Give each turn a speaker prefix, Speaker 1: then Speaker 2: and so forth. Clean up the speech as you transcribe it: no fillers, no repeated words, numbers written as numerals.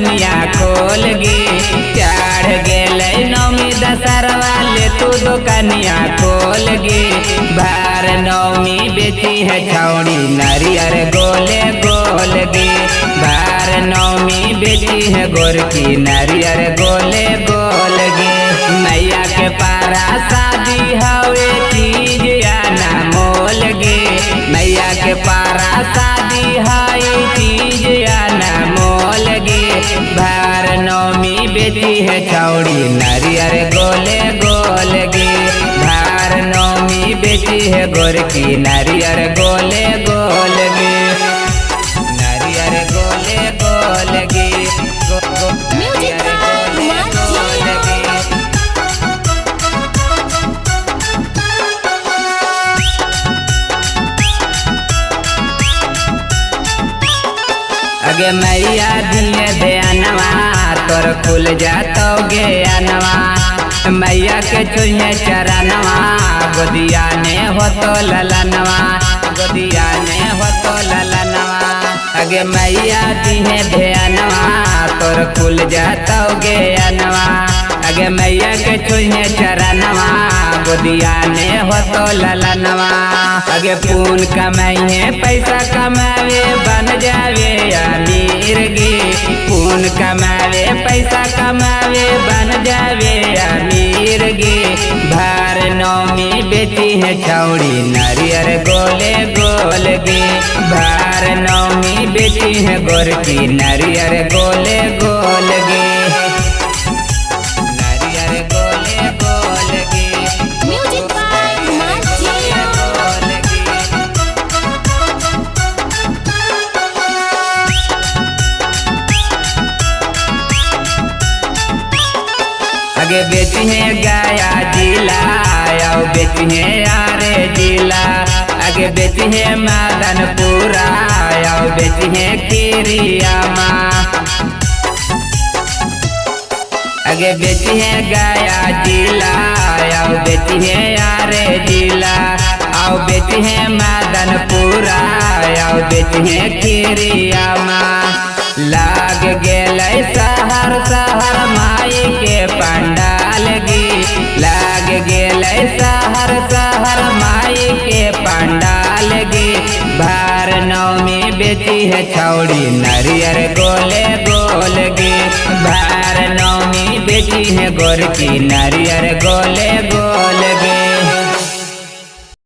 Speaker 1: दुकनिया खोल गे। चढ़ गेले नौमी दशहरा ले तू दुकनिया खोल गे। भार नौमी बेची है छौड़ी नारियर गोले गोल गे। भार नौमी बेची है गोरकी नारियर गोले गोल गे। मैया के पारा शादी हवे चीज आना मोल गे। मैया के पारा शादी है चीज आना मोल गे। भार नौमी बेची है छौड़ी नारियर गोले गोल गे। भार नौमी बेची है गोरकी नारियर गोले गोल गे। नारियर गोले गोल गे। अगे मैया दिए ध्यानवा तोर खुल जातो गे अनवा। मैया के चुहे चरणवा गोदिया ने हो तो ललनवा। गोदिया ने हो तो ललनवा। अगे मैया दिए ध्यानवा तोर खुल जातो गे अनवा। अगे मैया के चुहे चरणवा गोदिया ने हो तो ललनवा। अगे पून कमाइए पैसा कमावे बन जावे अमीर गे। पून कमावे पैसा कमावे बन जावे अमीर गे। भार नौमी बेची है छौड़ी नारियर गोले गोल गे। भार नौमी बेची है गोरकी नारियर गोले गोल गे। नारियर गोले गोल गे। अगे बेची है गया जिला आओ बेची है आरे जिला। अगे बेची है मदनपुरा आओ बेची है खीरिया माँ। अगे बेची है गया जिला आओ बेची है आरे जिला। आओ बेची है मदनपुरा आओ बेची है खीरिया माँ। लाग गेलै शहर शहर माई के पंडाल गे। लाग गेलै शहर शहर माई के पंडाल गे। भार नौमी बेची है छौड़ी नारियर गोले गोल गे। भार नौमी बेची है गोरकी नारियर गोले गोल गे।